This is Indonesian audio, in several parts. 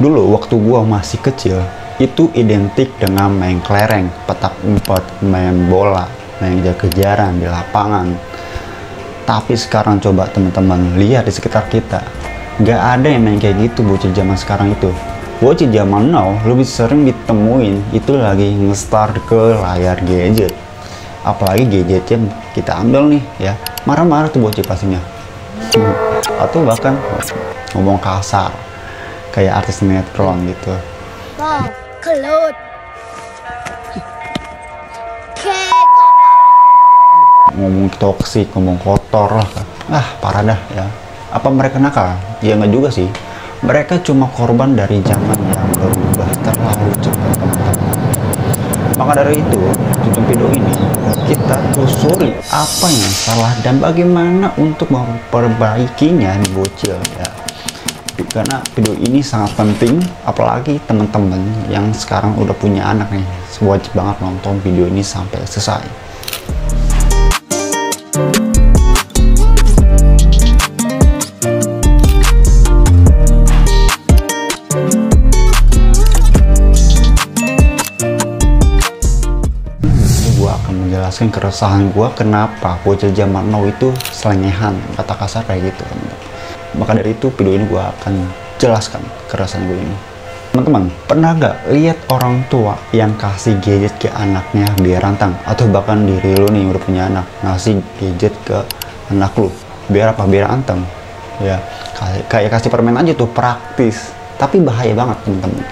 Dulu waktu gua masih kecil, itu identik dengan main kelereng, petak umpet, main bola, main kejar-kejaran di lapangan. Tapi sekarang coba teman-teman lihat di sekitar kita, nggak ada yang main kayak gitu bocil zaman sekarang itu. Bocil zaman now lebih sering ditemuin itu lagi nge-start ke layar gadget. Apalagi gadgetnya kita ambil nih ya, marah-marah tuh bocil pastinya. Atau bahkan ngomong kasar kayak artis sinetron gitu. Wow, kelut. Ngomong toksik, ngomong kotor lah. Parah dah ya. Apa mereka nakal? Ya nggak juga sih. Mereka cuma korban dari zaman yang berubah terlalu cepat, teman-teman. Maka dari itu, di video ini kita telusuri apa yang salah dan bagaimana untuk memperbaikinya di bocil ya. Karena video ini sangat penting, apalagi teman-teman yang sekarang udah punya anak nih, wajib banget nonton video ini sampai selesai. Menjelaskan keresahan gue kenapa bocil zaman now itu selengehan, kata kasar kayak gitu teman-teman. Maka dari itu video ini gue akan jelaskan keresahan gue ini. Teman-teman, pernah gak lihat orang tua yang kasih gadget ke anaknya biar rantang? Atau bahkan diri lu nih udah punya anak, ngasih gadget ke anak lu biar apa? Biar anteng ya. Kayak kasih permen aja tuh, praktis, tapi bahaya banget teman-teman.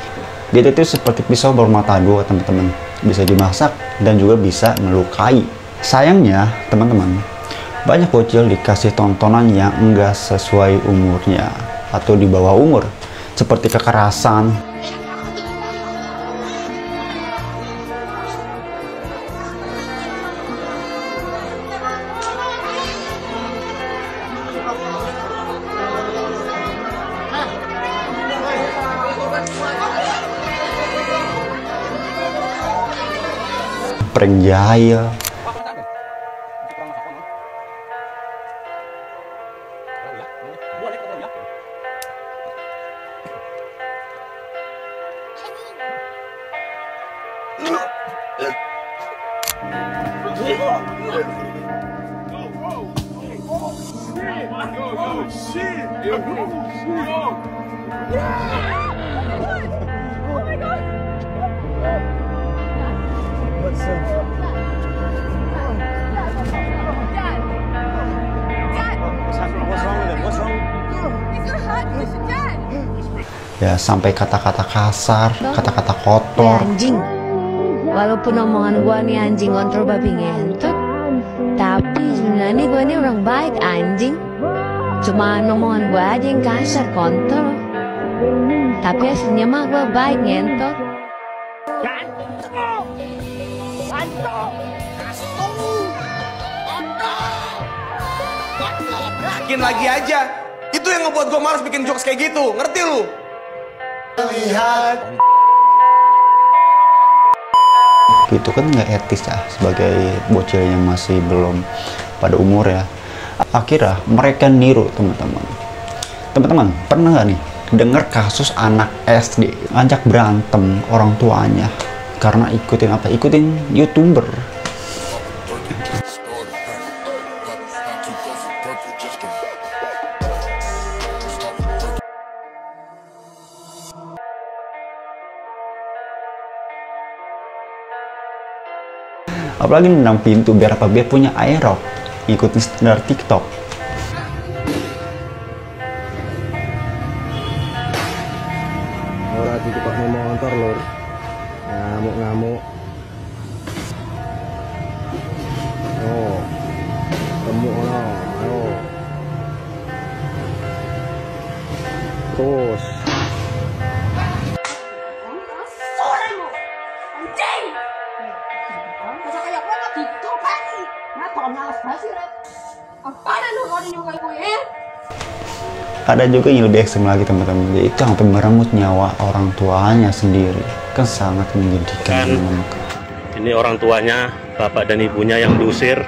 Gadget itu seperti pisau bermata dua teman-teman, bisa dimasak dan juga bisa melukai. Sayangnya teman-teman, banyak bocil dikasih tontonan yang enggak sesuai umurnya atau di bawah umur, seperti kekerasan, prank jahil, ya sampai kata-kata kasar, kata-kata kotor. Anjing. Walaupun omongan gua nih anjing kontrol babi ngentot, tapi sebenarnya gua ini orang baik anjing. Cuma omongan gua aja yang kasar kontrol. Tapi aslinya mah gua baik ngentot. Yakin lagi aja. Itu yang ngebuat gue malas bikin jokes kayak gitu. Ngerti lu? Lihat. Gitu kan nggak etis ya sebagai bocil yang masih belum pada umur ya. Akhirnya mereka niru teman-teman. Teman-teman pernah nggak nih dengar kasus anak SD ngajak berantem orang tuanya karena ikutin YouTuber? Apalagi nendang pintu biar apa? Biar punya aerok, ikutin standar TikTok. Ora ditukokne motor lur. Ngamuk-ngamuk. Oh. Remuk ono. Ayo. Terus. Ada juga yang lebih ekstrem lagi teman-teman, yaitu sampai merenggut nyawa orang tuanya sendiri. Kan sangat menyedihkan. Ini orang tuanya, bapak dan ibunya yang diusir.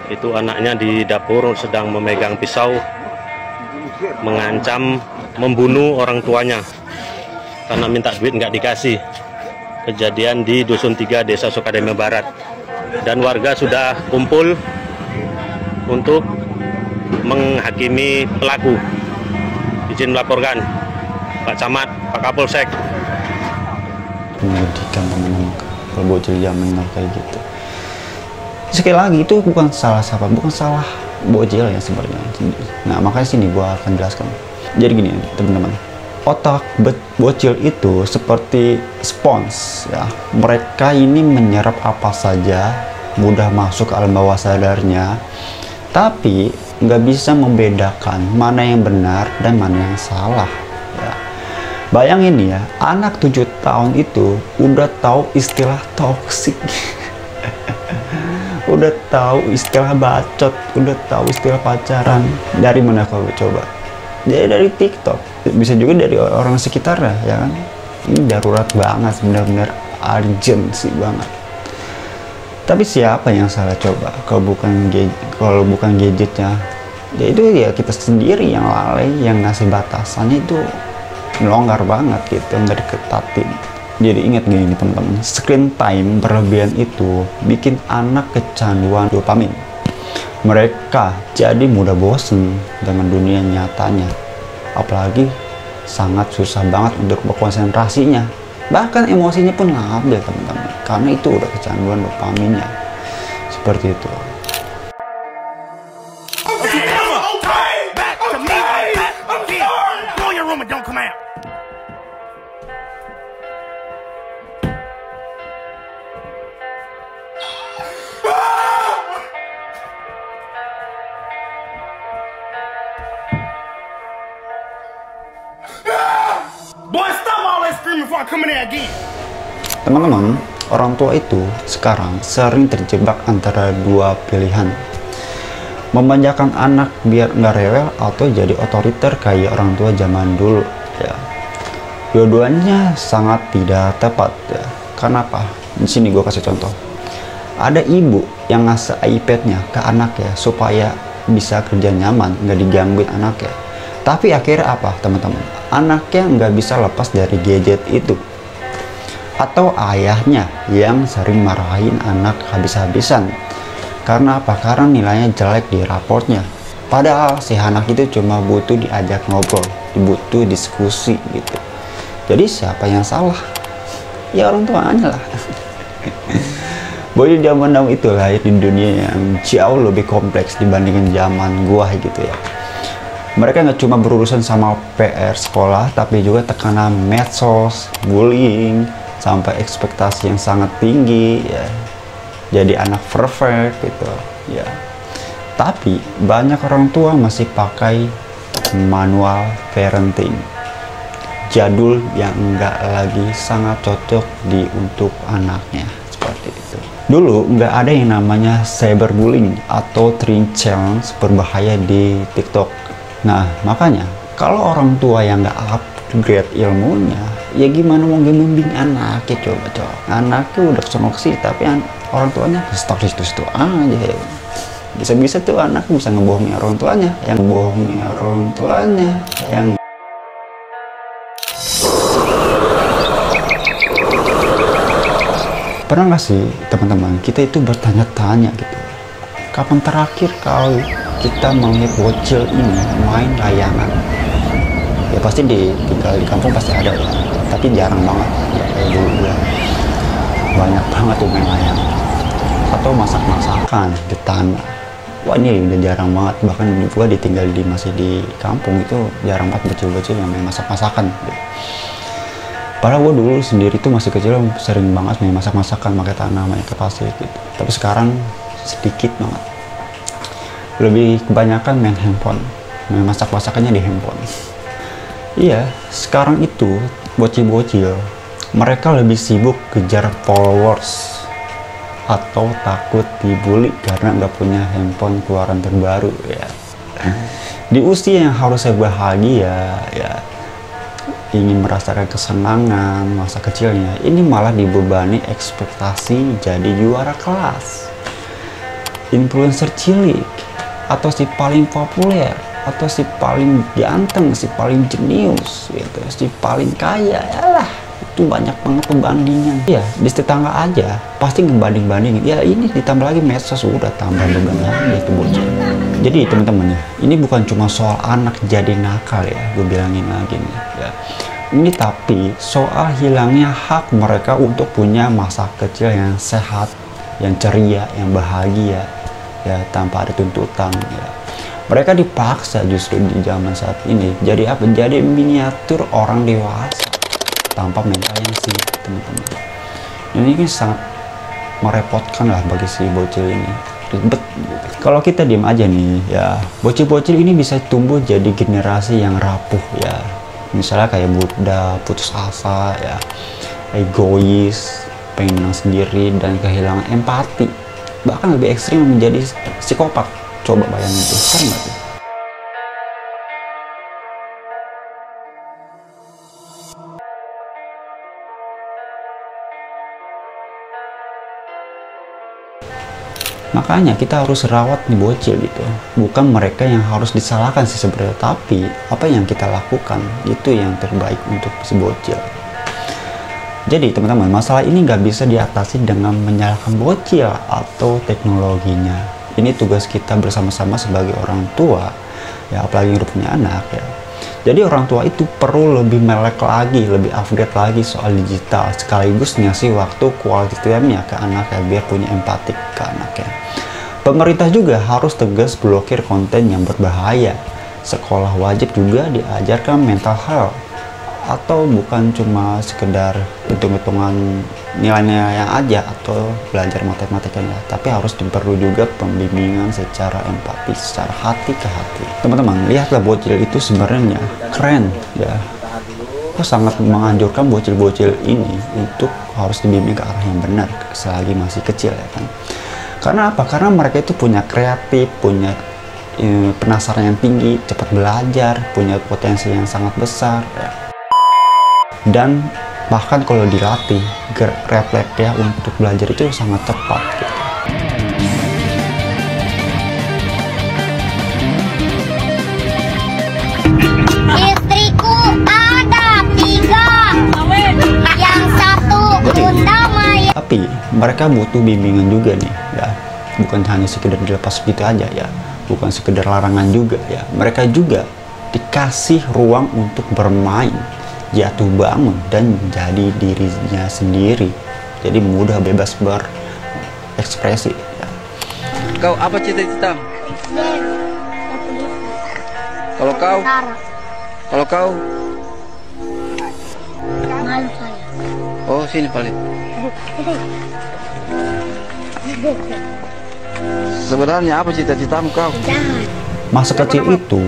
Itu anaknya di dapur sedang memegang pisau. mengancam membunuh orang tuanya karena minta duit nggak dikasih. Kejadian di Dusun 3 Desa Sukademe Barat, dan warga sudah kumpul untuk menghakimi pelaku. Izin melaporkan Pak Camat, Pak Kapolsek. Menyedihkan teman-teman kalau bocil zaman now kayak gitu. Sekali lagi itu bukan salah siapa, bukan salah bocil ya sebenarnya. Nah makanya sini gua akan jelaskan. Jadi gini teman-teman, otak bocil itu seperti spons ya. Mereka ini menyerap apa saja, mudah masuk ke alam bawah sadarnya, tapi nggak bisa membedakan mana yang benar dan mana yang salah ya. Bayangin ya, anak 7 tahun itu udah tahu istilah toksik udah tahu istilah bacot, udah tahu istilah pacaran. Dari mana kau coba? Dari TikTok, bisa juga dari orang sekitar ya kan. Ini darurat banget, benar-benar urgency banget. Tapi siapa yang salah coba? Kalau bukan gadgetnya, ya itu ya kita sendiri yang lalai, yang ngasih batasannya itu melonggar banget gitu, nggak diketatin. Jadi ingat gini teman-teman, screen time berlebihan itu bikin anak kecanduan dopamin. Mereka jadi mudah bosen dengan dunia nyatanya. Apalagi sangat susah banget untuk berkonsentrasinya. Bahkan emosinya pun labil teman-teman, karena itu udah kecanduan dopaminnya. Seperti itu. Teman-teman, orang tua itu sekarang sering terjebak antara dua pilihan. Memanjakan anak biar nggak rewel atau jadi otoriter kayak orang tua zaman dulu ya. Dua-duanya sangat tidak tepat ya. Kenapa? Di sini gue kasih contoh. Ada ibu yang ngasih iPad-nya ke anaknya supaya bisa kerja nyaman, nggak digangguin anaknya. Tapi akhirnya apa teman-teman? Anaknya nggak bisa lepas dari gadget itu. Atau ayahnya yang sering marahin anak habis-habisan. Karena apa? Karena nilainya jelek di raportnya. Padahal si anak itu cuma butuh diajak ngobrol, butuh diskusi gitu. Jadi siapa yang salah? Ya orang tuanya lah. Boy zaman now itu lahir di dunia yang jauh lebih kompleks dibandingin zaman gua gitu ya. Mereka nggak cuma berurusan sama PR sekolah, tapi juga tekanan medsos, bullying, sampai ekspektasi yang sangat tinggi ya. Jadi anak perfect gitu ya. Tapi banyak orang tua masih pakai manual parenting jadul yang enggak lagi sangat cocok untuk anaknya. Seperti itu. Dulu nggak ada yang namanya cyberbullying atau three challenge berbahaya di TikTok. Nah makanya kalau orang tua yang nggak upgrade ilmunya, ya gimana mau membimbing anaknya coba. Anaknya udah kesana sih, tapi orang tuanya stuck di situ aja ya. Bisa-bisa tuh anak bisa ngebohongi orang tuanya, yang pernah nggak sih teman-teman kita itu bertanya-tanya gitu, kapan terakhir kali kita melihat bocil ini main layangan? Ya pasti tinggal di kampung pasti ada ya, tapi jarang banget ya, kayak dulu ya. Banyak banget tuh main layangan atau masak-masakan di tanah. Wah ini udah jarang banget, bahkan gua masih di kampung itu jarang banget bocil-bocil yang main masak-masakan gitu. Padahal gua dulu sendiri tuh masih kecil sering banget main masak-masakan pakai tanah, main ke pasir gitu. Tapi sekarang sedikit banget. Lebih kebanyakan main handphone, main masak-masakannya di handphone. Iya, sekarang itu bocil-bocil mereka lebih sibuk kejar followers atau takut dibully karena nggak punya handphone keluaran terbaru ya. Di usia yang harusnya bahagia ya, ingin merasakan kesenangan masa kecilnya, ini malah dibebani ekspektasi jadi juara kelas, influencer cilik, atau si paling populer, atau si paling ganteng, si paling jenius gitu, si paling kaya, yalah itu banyak banget pembandingan ya. Di tetangga aja pasti ngebanding-bandingin ya, ini ditambah lagi medsos, udah tambah beban lagi itu bocil. Jadi teman-teman ya, ini bukan cuma soal anak jadi nakal ya, gue bilangin lagi nih ya, ini tapi soal hilangnya hak mereka untuk punya masa kecil yang sehat, yang ceria, yang bahagia ya, tanpa ada tuntutan ya. Mereka dipaksa justru di zaman saat ini jadi apa? Jadi miniatur orang dewasa tanpa mental yang siap, teman-teman. Ini kan sangat merepotkan lah bagi si bocil ini, ribet gitu. Kalau kita diam aja nih ya, bocil-bocil ini bisa tumbuh jadi generasi yang rapuh ya. Misalnya kayak muda, putus asa ya, egois, pengen menang sendiri, dan kehilangan empati, bahkan lebih ekstrim menjadi psikopat. Coba bayangin itu, kan nggak tuh? Makanya kita harus rawat nih bocil gitu. Bukan mereka yang harus disalahkan sih sebenarnya, tapi apa yang kita lakukan itu yang terbaik untuk si bocil. Jadi teman-teman, masalah ini nggak bisa diatasi dengan menyalahkan bocil atau teknologinya. Ini tugas kita bersama-sama sebagai orang tua ya, apalagi yang udah punya anak ya. Jadi orang tua itu perlu lebih melek lagi, lebih upgrade lagi soal digital, sekaligus ngasih waktu quality time-nya ke anaknya biar punya empati ke anaknya. Pemerintah juga harus tegas blokir konten yang berbahaya. Sekolah wajib juga diajarkan mental health, atau bukan cuma sekedar hitung-hitungan nilai-nilai yang aja atau belajar matematikanya, tapi harus perlu juga pembimbingan secara empati, secara hati ke hati. Teman-teman, lihatlah bocil itu sebenarnya keren ya. Aku sangat menganjurkan bocil-bocil ini untuk harus dibimbing ke arah yang benar selagi masih kecil ya kan. Karena apa? Karena mereka itu punya kreatif, punya penasaran yang tinggi, cepat belajar, punya potensi yang sangat besar ya. Dan bahkan kalau dilatih, refleksnya untuk belajar itu sangat cepat gitu. Istriku ada 3, yang satu Bunda Maya. Tapi mereka butuh bimbingan juga nih ya, bukan hanya sekedar dilepas gitu aja ya, bukan sekedar larangan juga ya. Mereka juga dikasih ruang untuk bermain, jatuh bangun, dan menjadi dirinya sendiri. Jadi mudah bebas berekspresi ya. Kau apa cita-cita? Kalau kau? Kalau kau? Malu saya. Oh, sini paling. Sebenarnya apa cita-citamu kau? Jahat. Masa kecil itu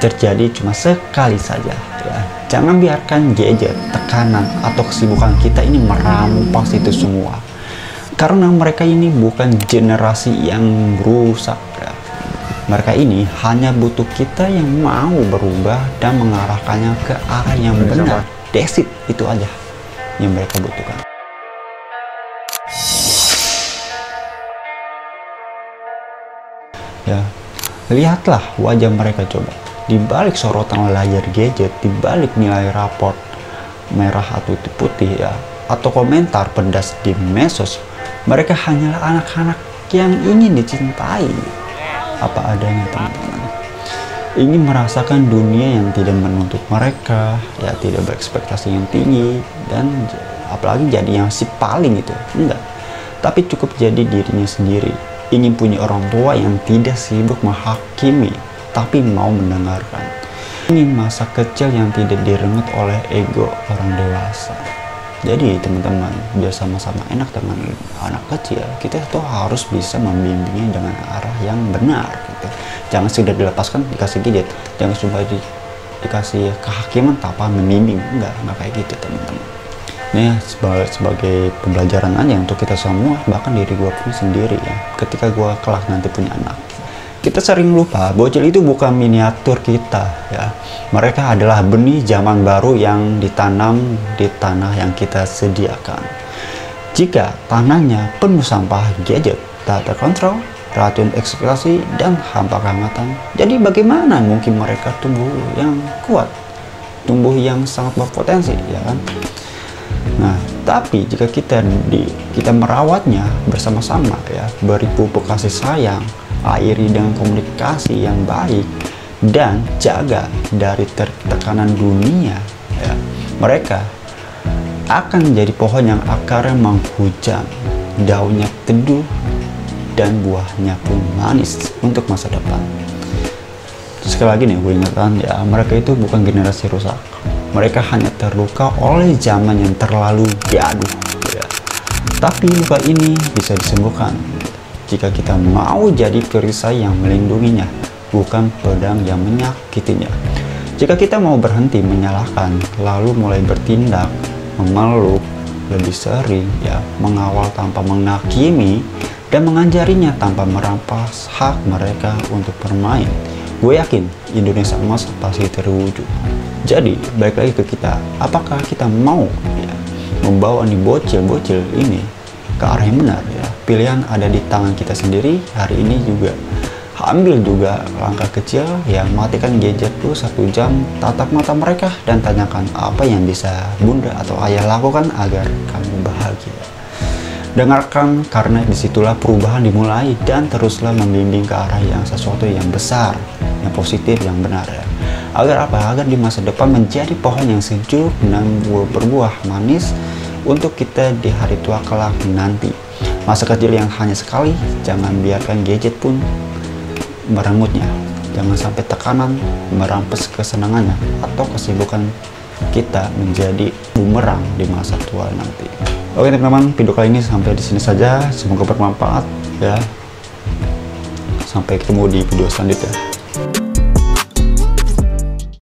terjadi cuma sekali saja ya. Jangan biarkan gadget, tekanan, atau kesibukan kita ini merampas itu semua. Karena mereka ini bukan generasi yang rusak ya. Mereka ini hanya butuh kita yang mau berubah dan mengarahkannya ke arah yang benar. That's it, itu aja yang mereka butuhkan. Ya, lihatlah wajah mereka coba. Di balik sorotan layar gadget, di balik nilai raport merah atau putih ya, atau komentar pedas di medsos, mereka hanyalah anak-anak yang ingin dicintai apa adanya, teman-teman. Ingin merasakan dunia yang tidak menuntut mereka ya, tidak berekspektasi yang tinggi, dan apalagi jadi yang si paling itu enggak, tapi cukup jadi dirinya sendiri. Ingin punya orang tua yang tidak sibuk menghakimi, tapi mau mendengarkan. Ingin masa kecil yang tidak direnggut oleh ego orang dewasa. Jadi teman-teman, biar sama-sama enak dengan anak kecil, kita tuh harus bisa membimbingnya dengan arah yang benar gitu. Jangan sudah dilepaskan dikasih gadget, jangan cuma dikasih kehakiman tanpa membimbing. Enggak kayak gitu teman-teman. Ini sebagai pembelajaran aja untuk kita semua, bahkan diri gue pun sendiri ya, ketika gue kelak nanti punya anak. Kita sering lupa, bocil itu bukan miniatur kita ya. Mereka adalah benih zaman baru yang ditanam di tanah yang kita sediakan. Jika tanahnya penuh sampah gadget tak terkontrol, racun ekspektasi, dan hampa kehangatan. Jadi bagaimana mungkin mereka tumbuh yang kuat, tumbuh yang sangat berpotensi, ya kan? Nah, tapi jika kita merawatnya bersama-sama, ya, beri pupuk kasih sayang, airi dengan komunikasi yang baik, dan jaga dari tekanan dunia, ya, mereka akan menjadi pohon yang akarnya menghujam, daunnya teduh, dan buahnya pun manis untuk masa depan. Sekali lagi nih, gue ingatkan ya, mereka itu bukan generasi rusak. Mereka hanya terluka oleh zaman yang terlalu gaduh, ya. Tapi luka ini bisa disembuhkan jika kita mau jadi perisai yang melindunginya, bukan pedang yang menyakitinya. Jika kita mau berhenti menyalahkan, lalu mulai bertindak, memeluk lebih sering, ya, mengawal tanpa menghakimi, dan mengajarinya tanpa merampas hak mereka untuk bermain, gue yakin Indonesia emas pasti terwujud. Jadi balik lagi ke kita, apakah kita mau, ya, membawa nih bocil-bocil ini ke arah yang benar, ya? Pilihan ada di tangan kita sendiri. Hari ini juga ambil juga langkah kecil, ya, matikan gadget dulu 1 jam, tatap mata mereka dan tanyakan apa yang bisa bunda atau ayah lakukan agar kamu bahagia. Dengarkan, karena disitulah perubahan dimulai, dan teruslah membimbing ke arah yang sesuatu yang besar, yang positif, yang benar, ya. Agar apa? Agar di masa depan menjadi pohon yang sejuk dan berbuah manis untuk kita di hari tua kelak nanti. Masa kecil yang hanya sekali, jangan biarkan gadget pun merengutnya. Jangan sampai tekanan merampas kesenangannya atau kesibukan kita menjadi bumerang di masa tua nanti. Oke teman-teman, video kali ini sampai di sini saja. Semoga bermanfaat, ya. Sampai ketemu di video selanjutnya.